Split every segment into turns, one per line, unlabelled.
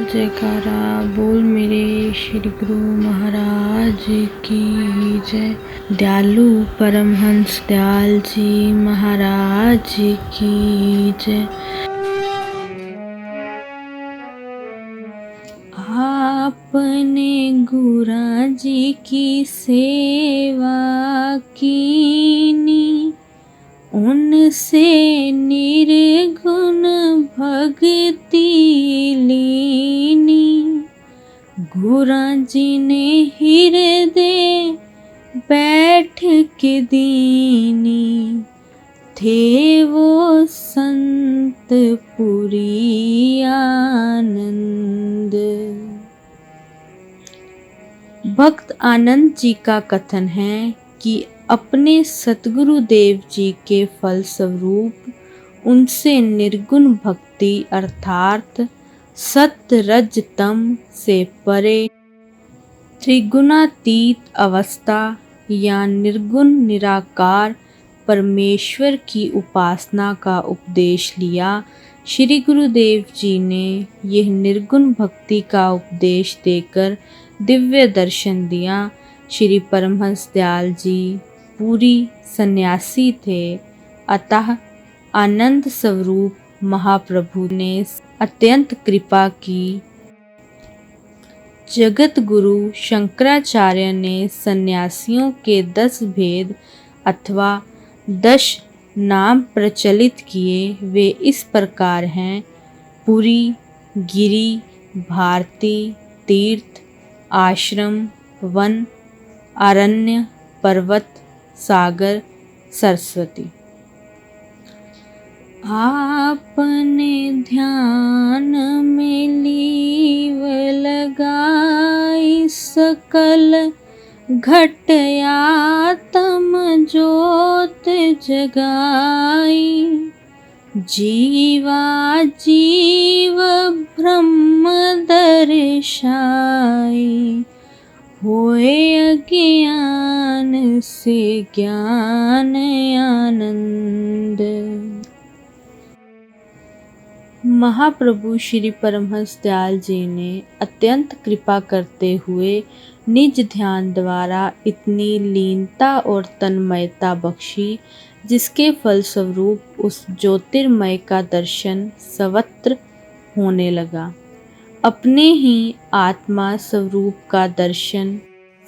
जयकारा बोल मेरे श्री गुरु महाराज की जय। दयालु परमहंस दयाल जी महाराज की जय। आपने गुरा जी की सेवा कीनी, उनसे निर्गुण भक्ति लीनी। गुरा जी ने हृदय बैठ के दीनी, थे वो संत पुरी आनंद। भक्त आनंद जी का कथन है कि अपने सतगुरु देव जी के फल स्वरूप उनसे निर्गुण भक्ति अर्थात सत्य रज तम से परे त्रिगुणातीत अवस्था या निर्गुण निराकार परमेश्वर की उपासना का उपदेश लिया। श्री गुरुदेव जी ने यह निर्गुण भक्ति का उपदेश देकर दिव्य दर्शन दिया। श्री परमहंस दयाल जी पूरी सन्यासी थे, अतः आनंद स्वरूप महाप्रभु ने अत्यंत कृपा की। जगत गुरु शंकराचार्य ने सन्यासियों के 10 भेद अथवा 10 नाम प्रचलित किए। वे इस प्रकार हैं: पुरी, गिरी, भारती, तीर्थ, आश्रम, वन, अरण्य, पर्वत, सागर, सरस्वती। आपने ध्यान में लीव लगाई, सकल घटया तम ज्योत जगाई। जीवा जीव ब्रह्म दर्शाई, होए अज्ञान से ज्ञान आनंद। महाप्रभु श्री परमहंस दयाल जी ने अत्यंत कृपा करते हुए निज ध्यान द्वारा इतनी लीनता और तन्मयता बख्शी, जिसके फलस्वरूप उस ज्योतिर्मय का दर्शन सर्वत्र होने लगा। अपने ही आत्मा स्वरूप का दर्शन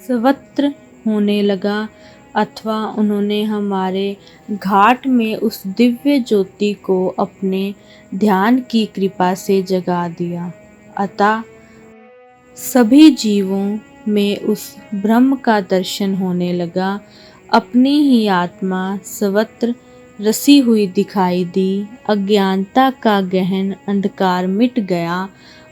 सर्वत्र होने लगा, अथवा उन्होंने हमारे घाट में उस दिव्य ज्योति को अपने ध्यान की कृपा से जगा दिया। अतः सभी जीवों में उस ब्रह्म का दर्शन होने लगा। अपनी ही आत्मा सर्वत्र रसी हुई दिखाई दी। अज्ञानता का गहन अंधकार मिट गया।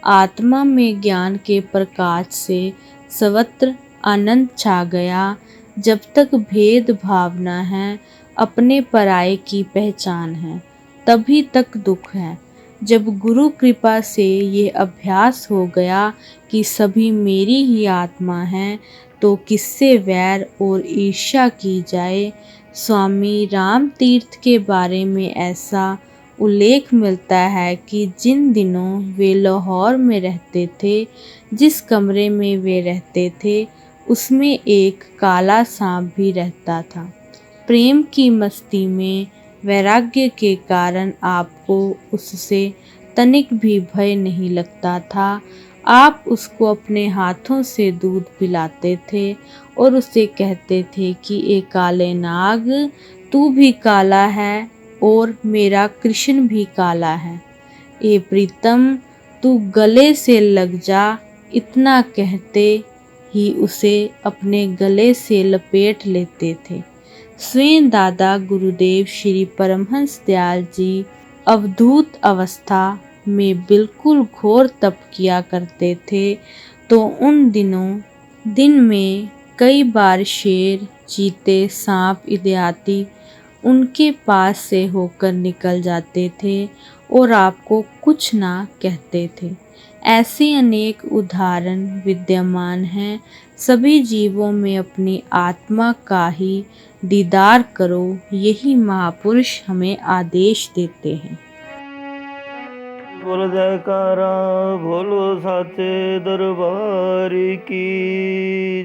आत्मा में ज्ञान के प्रकाश से सर्वत्र आनंद छा गया। जब तक भेद भावना है, अपने पराये की पहचान है, तभी तक दुख है। जब गुरु कृपा से ये अभ्यास हो गया कि सभी मेरी ही आत्मा है, तो किससे वैर और ईर्ष्या की जाए। स्वामी राम तीर्थ के बारे में ऐसा उल्लेख मिलता है कि जिन दिनों वे लाहौर में रहते थे, जिस कमरे में वे रहते थे, उसमें एक काला सांप भी रहता था। प्रेम की मस्ती में वैराग्य के कारण आपको उससे तनिक भी भय नहीं लगता था। आप उसको अपने हाथों से दूध पिलाते थे और उसे कहते थे कि ए काले नाग, तू भी काला है और मेरा कृष्ण भी काला है। ए प्रीतम, तू गले से लग जा। इतना कहते ही उसे अपने गले से लपेट लेते थे। स्वयं दादा गुरुदेव श्री परमहंस दयाल जी अवधूत अवस्था में बिल्कुल घोर तप किया करते थे, तो उन दिनों दिन में कई बार शेर, चीते, सांप इत्यादि उनके पास से होकर निकल जाते थे और आपको कुछ ना कहते थे। ऐसे अनेक उदाहरण विद्यमान हैं। सभी जीवों में अपनी आत्मा का ही दीदार करो, यही महापुरुष हमें आदेश देते हैं।
बोल जयकारा, बोलो साचे दरबार की।